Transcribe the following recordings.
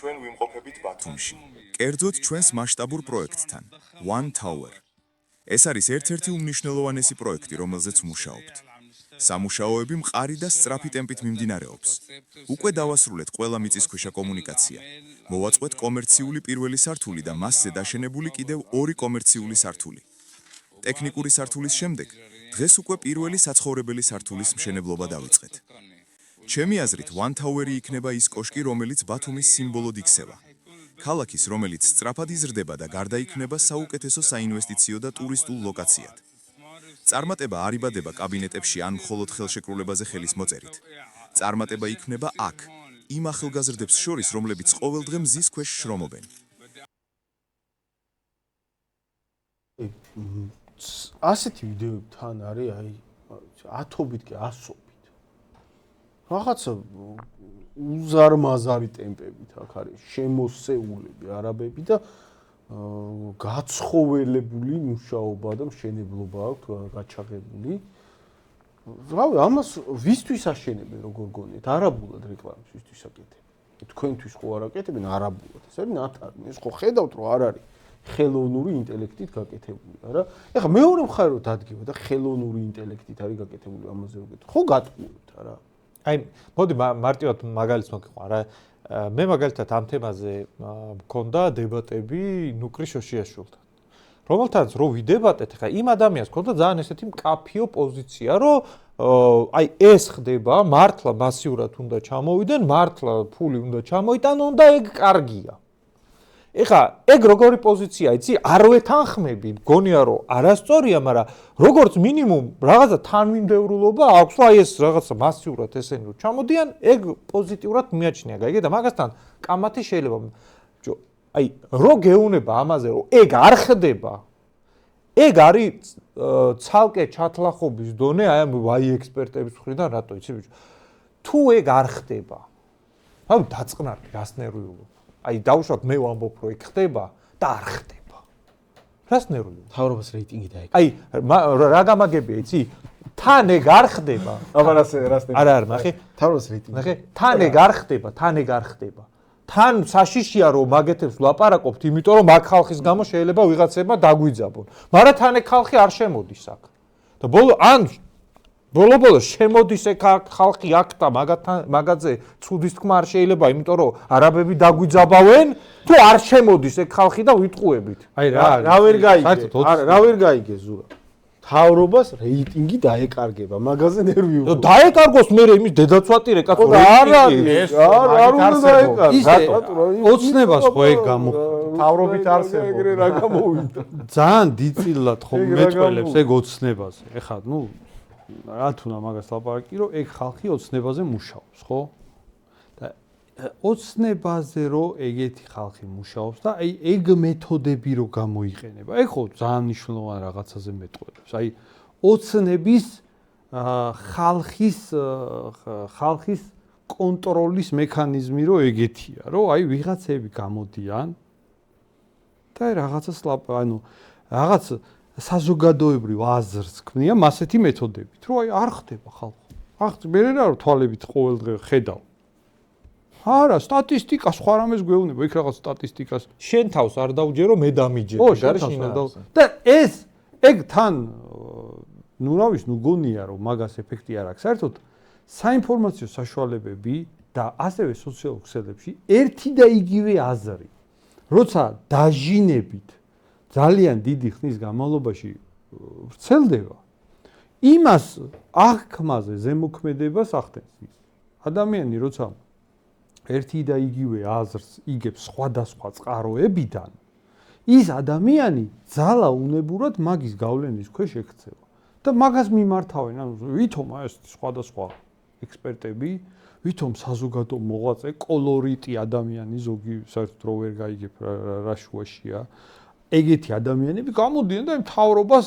ჩვენ ვიმყოფებით ბათუმში, კერძოდ ჩვენს მასშტაბურ პროექტთან, One Tower. ეს არის ერთ-ერთი უმნიშვნელოვანესი პროექტი, რომელზეც ვმუშაობთ. სამუშაოები მყარი და სწრაფი ტემპით მიმდინარეობს. უკვე დავასრულეთ ყველა მიწისქვეშა კომუნიკაცია. მოვაწყვეთ კომერციული პირველი სართული და მასზე დაშენებული კიდევ 2 კომერციული სართული. ტექნიკური სართულის შემდეგ, დღეს უკვე პირველი საცხოვრებელი სართულის მშენებლობა დავიწყეთ. ჩემი აზრით, One Tower-ი იქნება ის კოშკი, რომელიც ბათუმის სიმბოლოდ იქცევა. ქალაქის, რომელიც სწრაფად იზრდება და გარდაიქმნება საუკეთესო საინვესტიციო და ტურისტულ ლოკაციად. წარმატება არ იბადება კაბინეტებში ან მხოლოდ ხელშეკრულებაზე ხელის მოწერით. წარმატება იქმნება აქ, იმ ახალგაზრდებს შორის, რომლებიც ყოველდღე მზის ქვეშ შრომობენ. ასეთი ვიდეოები თან არის, აი, ათობით კი ასობით. რაღაცა უზარმაზარი ტემპებით აქ არის შემოსეულები არაბები და გაცხოველებული მუშაობა და მშენებლობა აქვს გაჩაღებული. რავი, ამას ვისთვის აშენებენ როგორ გონიათ? არაბულად რეკლამის ვისთვის აკეთებენ? თქვენთვის ხო არ აკეთებენ არაბულად? ეს არის ნათარი. ეს ხო ხედავთ რომ არ არის ხელოვნური ინტელექტით გაკეთებული, არა? ეხლა მეორე მხარე რომ დადგება და ხელოვნური ინტელექტით არის გაკეთებული ამაზე რო გეტყვი. ხო გატყუებთ, არა? აი, მოდი მარტივად მაგალითს მოგიყვან რა. მე მაგალითად ამ თემაზე მქონდა დებატები ნუკრი შოშიაშვილთან. რომელთანაც რო ვიდებატეთ, ხა იმ ადამიანს მქონდა ძალიან ესეთი მკაფიო პოზიცია, რომ აი ეს ხდება, მართლა მასიურად უნდა ჩამოვიდნენ, მართლა ფული უნდა ჩამოიტანონ და ეგ კარგია. ეხა ეგ როგორი პოზიცია, იცი? არ ვეთანხმები, მგონია რომ არასწორია, მაგრამ როგორც მინიმუმ რაღაცა თანმიმდევრულობა აქვს, აი ეს რაღაცა მასიურად ესენი რო ჩამოდიან, ეგ პოზიტიურად მიაჩნია, გაიგე და მაგასთან კამათი შეიძლება აი რო გეუნება ამაზე, რომ ეგ არ ხდება, ეგ არის ცალკე ჩათლახობის დონე, აი ამ ვაი ექსპერტების მხრიდან რატო იცი ბიჭო? თუ ეგ არ ხდება, აი დაწყნარდი რას ნერვიულობ. აი დავუშვათ მე ვამბობ რომ ეგ ხდება და არ ხდება. რას ნერვიულობ? თავრობას რეიტინგი დაეკ. აი რა გამაგებია იცი? თან ეგ არ ხდება. აბა რას არა არ ნახე? თავრობას რეიტინგი. ნახე? თან ეგ არ ხდება, თან ეგ არ ხდება. თან საშიშია რომ მაგეთებს ვლაპარაკობთ, იმიტომ რომ მაგ ხალხის გამო შეიძლება ვიღაცებმა დაგვიძაბონ. მაგრამ თან ეგ ხალხი არ შემოდის აქ. და ბოლო შემოდის ეგ ხალხი აქ და მაგაზე ცუდის თქმა არ შეიძლება, იმიტომ რომ არაბები დაგვიძაბავენ, თუ არ შემოდის ეგ ხალხი და ვიტყუებით. აი რა ვერ გაიგე. რა ვერ გაიგე ზურა. თავრობას რეიტინგი დაეკარგება, მაგაზე ნერვიულობ. დაეკარგოს მე იმის დედაცვატირე კაცო. არ უნდა დაეკარგოს. ოცნებას ხო ეგ გამოხდა. თავრობით არსებობს. ეგრე რა გამოვიდა. ძალიან დიდწილად ხო მეტყველებს ეგ ოცნებაზე. ეხლა ნუ რა თუნა მაგას ლაპარაკი რომ ეგ ხალხი ოცნებაზე მუშაობს, ხო? და ოცნებაზე რომ ეგეთი ხალხი მუშაობს და აი ეგ მეთოდები რო გამოიყენება. ეგ ხო ძალიან მნიშვნელოვან რაღაცაზე მეტყველებს. აი ოცნების ხალხის კონტროლის მექანიზმი რო ეგეთია, რომ აი ვიღაცები გამოდიან და აი რაღაცას ანუ რაღაც საზოგადოებრივ აზრს ქმნიან ასეთი მეთოდებით, რომ აი არ ხდება ხალხო. არ ხდება, მე რა თვალებით ყოველდღე ხედავ. არა, სტატისტიკა სხვა რამეს გვეუბნება, იქ რაღაც სტატისტიკას. შენ თავს არ დაუჯერო, მე დამიჯერე. და ეგ თან ნუ რა ვიცი, ნუ გონია რომ მაგას ეფექტი არ აქვს. საერთოდ საინფორმაციო საშუალებები და ასევე სოციალურ ქსელებში ერთი და იგივე აზრი. როცა დაჟინებით ძალიან დიდი ხნის განმავლობაში ვრცელდება, იმას აღქმაზე ზემოქმედებას ახდენს ის. ადამიანი როცა ერთი და იგივე აზრს იგებს სხვადასხვა წყაროებიდან, ის ადამიანი ძალა უნებურად მაგის გავლენის ქვეშ ექცევა. და მაგას მიმართავენ, ანუ ვითომ ეს სხვადასხვა ექსპერტები, ვითომ საზოგადო მოღვაწე, კოლორიტი ადამიანი ზოგი საერთოდ რო ვერ გაიგებ რა შუაშია. ეგეთი ადამიანები გამოდიან და მთავრობას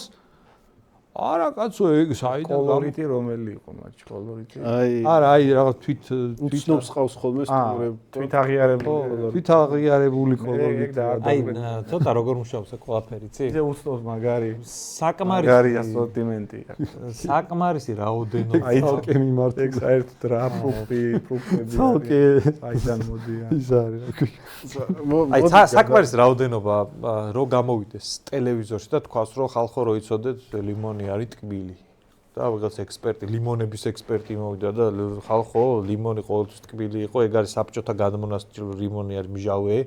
არა კაცო ეგ საიდან კოლორიტი რომელი იყო მათში კოლორიტი? არა აი რაღაც თვით უცნობს ყავს ხოლმე სტუმრები. თვით აღიარებული. თვით აღიარებული კოლორიტი. აი ცოტა როგორ მუშაობს ეს ყველაფერი, ცი? ისე უცნობს მაგარი. საკმარისი მაგარი ასორტიმენტი აქვს. საკმარისი რაოდენობა. აი თალკე მიმართული. ეგ საერთოდ რა ფრუქტები. თალკე აიდან მოდიან. ის არის. აი საკმარისი რაოდენობა რო გამოვიდეს ტელევიზორში და თქვას რომ ხალხო რო იცოდეთ ლიმონი არის ტკბილი და ვიღაც ექსპერტი ლიმონების ექსპერტი მოვიდა და ხალხო ლიმონი ყოველთვის ტკბილი იყო ეგ არის საბჭოთა გადმონასწრო ლიმონი არის მჟავე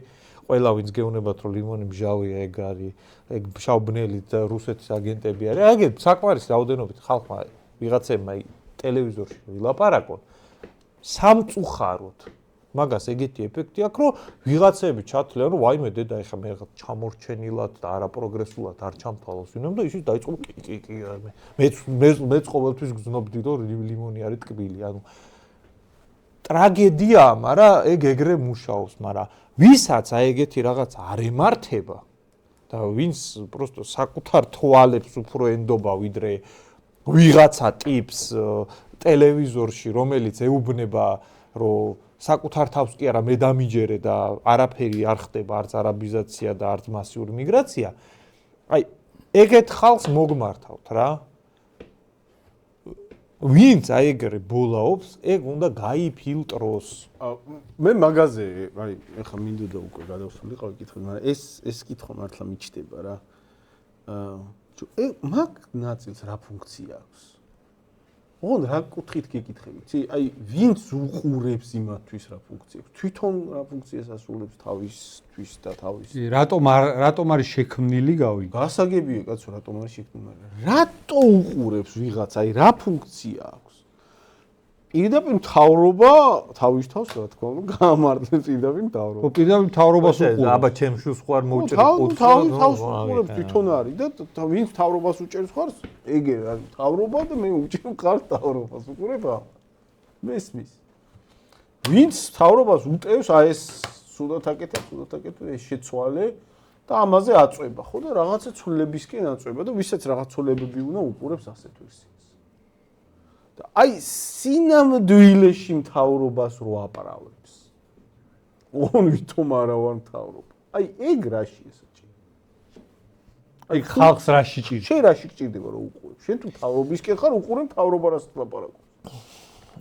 ყველა ვინც გეუბნებათ რომ ლიმონი მჟავეა ეგ არის ეგ მშავბნელი და რუსეთის აგენტები არის აგეთ საკმარისი რაოდენობით ხალხმა ვიღაცებმა ტელევიზორში ვილაპარაკონ სამწუხაროდ მაგას ეგეთი ეფექტი აქვს, რომ ვიღაცები ჩათვლიან, რომ ვაიმე დედა ეხა მე რაღაც ჩამორჩენილად და არაპროგრესულად არ ჩამთვალოს ვინმე და ისიც დაიწყო კი მეც ყოველთვის გძნობდი, რომ ლიმონი არის ტკბილი, ანუ ტრაგედიაა, მაგრამ ეგ ეგრე მუშაობს, მაგრამ ვისაც აი ეგეთი რაღაც არ ემართება და ვინც პროსტო საკუთარ თვალებს უფრო ენდობა ვიდრე ვიღაცა ტიპს ტელევიზორში, რომელიც ეუბნება, რომ საკუთარ თავს კი არა მე დამიჯერე და არაფერი არ ხდება, არც არაბიზაცია და არც მასიური მიგრაცია. აი, ეგეთ ხალხს მოგმართავთ რა. ვინც აი ეგრე ბოლაობს, ეგ უნდა გაიფილტროს. მე მაგაზე, აი, ეხლა მინდოდა უკვე გადავსულიყავი კითხვა, მაგრამ ეს კითხვა მართლა მიჩნდება რა. მაგ ნაწილს რა ფუნქცია აქვს? ოღონდ რა კუთხით გეკითხები? ცი, აი, ვინც უყურებს იმათთვის რა ფუნქცია აქვს? თვითონ რა ფუნქციას ასრულებს თავისთვის და თავის? რატომ არის შექმნილი გავიგე? გასაგებია, კაცო, რატომ არის შექმნილი? რატო უყურებს ვიღაც? აი, რა ფუნქცია აქვს? პირდაპირ მთავრობა თავის თავს, რა თქმა უნდა, გაამართლებს პირდაპირ მთავრობა. ხო, პირდაპირ მთავრობას უყურებს. აბა ჩემშუს ხوار მოუჭრე ხუთს. თავს უყურებს თვითონ არის და ვინც მთავრობას უჭერს ხარს, ეგ არის მთავრობა და მე უჭერ ხარ მთავრობას უყურება. მესმის. ვინც მთავრობას უტევს, აი ეს სუდათ აკეთებ, ეს შეცვალე და ამაზე აწვება, ხო და რაღაცა ცვლილებისკენ აწვება და ვისაც რაღაც ცვლილებები უნდა უყურებს ასეთ ვერსიას. და აი სინამდვილეში მთავრობას რო აპარავებს. ოღონ ვითომ არა ვარ მთავრობა. აი ეგ რაში ესაჭი. აი ხალხს რაში ჭირდება? შენ რაში გჭირდება რომ უყურებ? შენ თუ მთავრობისკენ ხარ, უყურე მთავრობა რასაც ლაპარაკობს.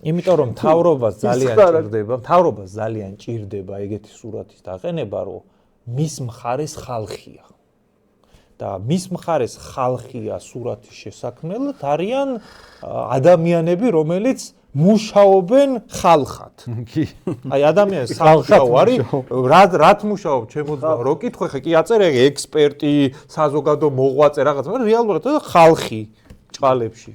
იმიტომ რომ მთავრობას ძალიან ჭირდება ეგეთი სურათის დაყენება, რომ მის მხარეს ხალხია. და მის მხარეს ხალხია სურათის შესაქმნელად არიან ადამიანები, რომელიც მუშაობენ ხალხად. კი. აი ადამიანი სამუშაო არის, რაც მუშაობ ჩემოძღვნა, რო კითხე ხე კი აწერე ექსპერტი, საზოგადო მოღვაწე რაღაც, მაგრამ რეალურად ხალხი ჭყალებში.